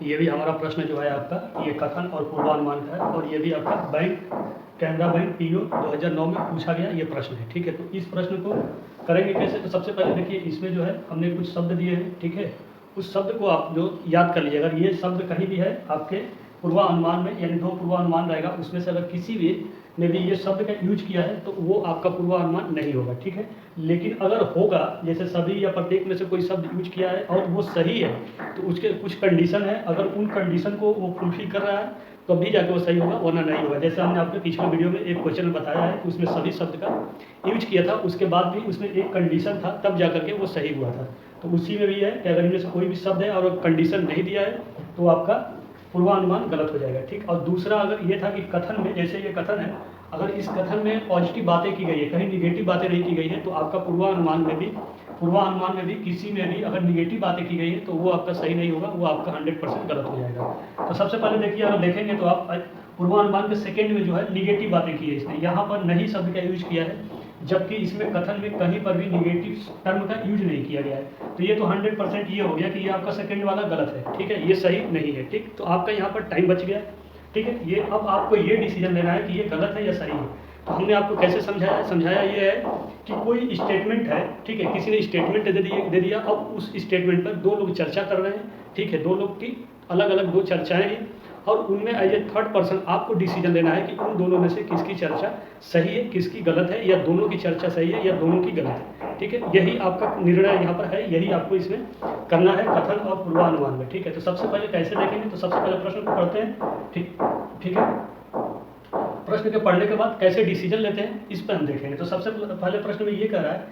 ये भी हमारा प्रश्न जो है आपका ये कथन और पूर्वानुमान का है, और ये भी आपका कैनरा बैंक पीओ 2009 में पूछा गया ये प्रश्न है। ठीक है, तो इस प्रश्न को करेंगे कैसे? तो सबसे पहले देखिए, इसमें जो है हमने कुछ शब्द दिए हैं। ठीक है, उस शब्द को आप जो याद कर लीजिए। अगर ये शब्द कहीं भी है आपके पूर्वानुमान में, यानी 2 पूर्वानुमान रहेगा, उसमें से अगर किसी भी ने भी ये शब्द का यूज किया है तो वो आपका पूर्वानुमान नहीं होगा। ठीक है, लेकिन अगर होगा, जैसे सभी या प्रत्येक में से कोई शब्द यूज किया है और वो सही है, तो उसके कुछ कंडीशन है, अगर उन कंडीशन को वो फुलफिल कर रहा है तो अभी जाके वो सही होगा, वरना नहीं होगा। जैसे हमने आपके पिछले वीडियो में एक क्वेश्चन बताया है कि उसमें सभी शब्द का यूज किया था, उसके बाद भी उसमें एक कंडीशन था, तब जा करके वो सही हुआ था। तो उसी में भी है कि अगर इनमें से कोई भी शब्द है और कंडीशन नहीं दिया है तो आपका पूर्वानुमान गलत हो जाएगा। ठीक, और दूसरा अगर ये था कि कथन में, जैसे ये कथन है, अगर इस कथन में पॉजिटिव बातें की गई है, कहीं निगेटिव बातें नहीं की गई है, तो आपका पूर्वानुमान में भी किसी में भी अगर निगेटिव बातें की गई है तो वो आपका सही नहीं होगा, वो आपका 100% गलत हो जाएगा। तो सबसे पहले देखिए, अगर देखेंगे तो आप पूर्वानुमान के सेकंड में जो है निगेटिव बातें की है इसने, यहाँ पर नहीं शब्द का यूज किया है, जबकि इसमें कथन में कहीं पर भी निगेटिव टर्म का यूज नहीं किया गया है। तो ये तो 100% ये हो गया कि ये आपका सेकंड वाला गलत है। ठीक है, ये सही नहीं है। ठीक, तो आपका यहाँ पर टाइम बच गया। ठीक है, ये अब आपको ये डिसीजन लेना है कि ये गलत है या सही है। तो हमने आपको कैसे समझाया ये है कि कोई स्टेटमेंट है, ठीक है, किसी ने स्टेटमेंट दे दिया, अब उस स्टेटमेंट पर 2 लोग चर्चा कर रहे हैं। ठीक है, 2 लोग की अलग अलग 2 चर्चाएं हैं, और उनमें एज ए थर्ड पर्सन आपको डिसीजन लेना है कि उन दोनों में से किसकी चर्चा सही है, किसकी गलत है, या दोनों की चर्चा सही है या दोनों की गलत है। ठीक है, यही आपका निर्णय यहाँ पर है, यही आपको इसमें करना है कथन और पूर्वानुमान में। ठीक है, तो सबसे पहले कैसे देखेंगे, तो सबसे पहले प्रश्न को पढ़ते हैं। ठीक है, प्रश्न के पढ़ने के बाद कैसे डिसीजन लेते हैं इस पर हम देखेंगे। तो सबसे पहले प्रश्न में ये कह रहा है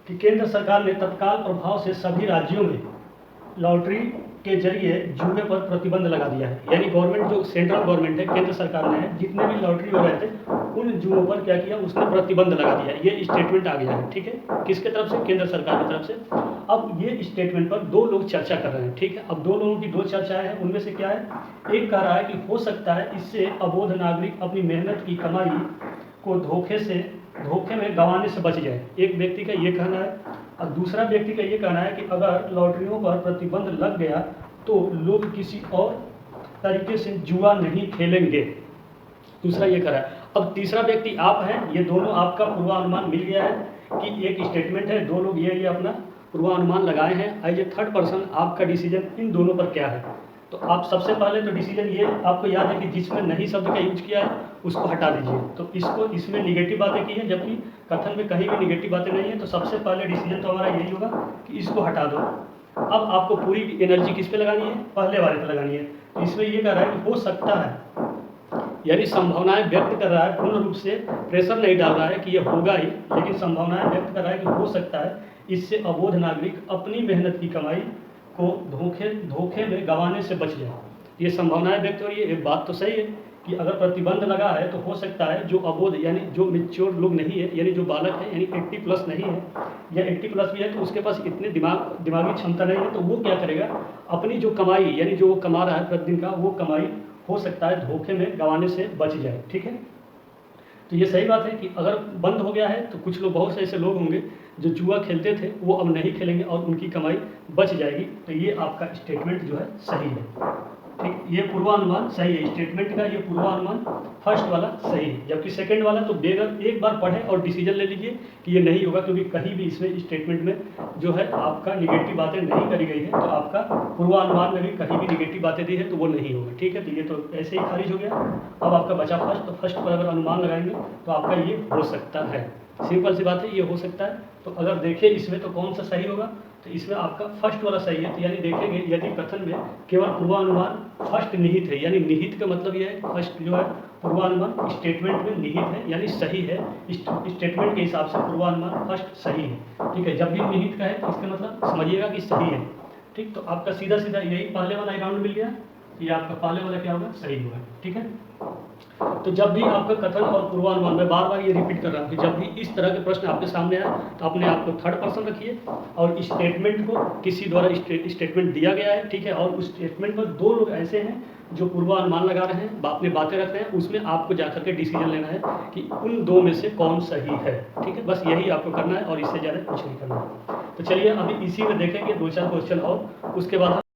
कि केंद्र सरकार ने तत्काल प्रभाव से सभी राज्यों में लॉटरी के जरिए जुए पर प्रतिबंध लगा दिया है। यानी गवर्नमेंट, जो सेंट्रल गवर्नमेंट है, केंद्र सरकार ने जितने भी लॉटरी हो रहे थे उन जुओं पर क्या किया, उसने प्रतिबंध लगा दिया। ये स्टेटमेंट आ गया है। ठीक है, किसके तरफ से? केंद्र सरकार की तरफ से। अब ये स्टेटमेंट पर 2 लोग चर्चा कर रहे हैं। ठीक है, अब 2 लोगों की 2 चर्चाएं हैं, उनमें से क्या है, एक कह रहा है कि हो सकता है इससे अबोध नागरिक अपनी मेहनत की कमाई को धोखे में गंवाने से बच जाए। एक व्यक्ति का ये कहना है, और दूसरा व्यक्ति का ये कहना है कि अगर लॉटरियों पर प्रतिबंध लग गया तो लोग किसी और तरीके से जुआ नहीं खेलेंगे। दूसरा ये कह रहा है। अब तीसरा व्यक्ति आप हैं, ये दोनों आपका पूर्वानुमान मिल गया है कि एक स्टेटमेंट है, 2 लोग ये अपना पूर्वानुमान लगाए हैं। एज ए थर्ड पर्सन आपका डिसीजन इन दोनों पर क्या है? तो आप सबसे पहले तो डिसीजन ये आपको याद है कि जिसमें नहीं शब्द का यूज किया है उसको हटा दीजिए। तो इसमें निगेटिव बातें की हैं, जबकि कथन में कहीं भी निगेटिव बातें नहीं है। तो सबसे पहले डिसीजन तो हमारा यही होगा कि इसको हटा दो। अब आपको पूरी एनर्जी किस पे लगानी है? पहले वाले पे लगानी है। तो इसमें ये कह रहा है कि हो सकता है, यानी संभावनाएं व्यक्त कर रहा है, पूर्ण रूप से प्रेशर नहीं डाल रहा है कि ये होगा ही, लेकिन संभावनाएं व्यक्त कर रहा है कि हो सकता है इससे अबोध नागरिक अपनी मेहनत की कमाई को धोखे में गंवाने से बच जाए। ये संभावनाएं व्यक्त हो रही है। एक बात तो सही है कि अगर प्रतिबंध लगा है तो हो सकता है जो अबोध, यानी जो मेच्योर लोग नहीं है, यानी जो बालक है, यानी 80 प्लस नहीं है या 80 प्लस भी है तो उसके पास इतने दिमागी क्षमता नहीं है, तो वो क्या करेगा, अपनी जो कमाई, यानी जो वो कमा रहा है प्रतिदिन का, वो कमाई हो सकता है धोखे में गंवाने से बच जाए। ठीक है, तो ये सही बात है कि अगर बंद हो गया है तो कुछ लोग, बहुत से ऐसे लोग होंगे जो जुआ खेलते थे, वो अब नहीं खेलेंगे और उनकी कमाई बच जाएगी। तो ये आपका स्टेटमेंट जो है सही है। ठीक, ये पूर्वानुमान सही है स्टेटमेंट का, ये पूर्वानुमान फर्स्ट वाला सही है। जबकि सेकंड वाला तो बेगर एक बार पढ़े और डिसीजन ले लीजिए कि ये नहीं होगा, क्योंकि कहीं भी इसमें स्टेटमेंट में जो है आपका निगेटिव बातें नहीं करी गई है, तो आपका पूर्वानुमान में भी कहीं भी निगेटिव बातें दी है तो वो नहीं होगा। ठीक है, तो ये तो ऐसे ही खारिज हो गया। अब आपका बचा फर्स्ट, तो फर्स्ट पर अगर अनुमान लगाएंगे तो आपका ये हो सकता है। सिंपल सी बात है, ये हो सकता है। तो अगर देखें इसमें तो कौन सा सही होगा, तो इसमें आपका फर्स्ट वाला सही है। तो यानी देखेंगे यदि कथन में केवल पूर्वानुमान फर्स्ट निहित है, यानी निहित का मतलब यह है फर्स्ट जो है पूर्वानुमान स्टेटमेंट में निहित है, यानी सही है। स्टेटमेंट के हिसाब से पूर्वानुमान फर्स्ट सही है। ठीक है, जब भी निहित का है इसका मतलब समझिएगा कि सही है। ठीक, तो आपका सीधा सीधा यही पहले वाला अकाउंट मिल गया, ये आपका पहले वाला क्या होगा, सही होगा। ठीक है, तो जब भी आपका कथन और पूर्वानुमान, मैं बार बार ये रिपीट कर रहा हूँ कि जब भी इस तरह के प्रश्न आपके सामने आए तो अपने आप को थर्ड पर्सन रखिए और स्टेटमेंट को, किसी द्वारा स्टेटमेंट दिया गया है, ठीक है, और उस स्टेटमेंट पर 2 लोग ऐसे हैं जो पूर्वानुमान लगा रहे हैं, अपने बातें रख रहे हैं, उसमें आपको जाकर के डिसीजन लेना है कि उन 2 में से कौन सही है। ठीक है, बस यही आपको करना है और इससे ज़्यादा कुछ नहीं करना है। तो चलिए अभी इसी में देखेंगे 2-4 क्वेश्चन और, उसके बाद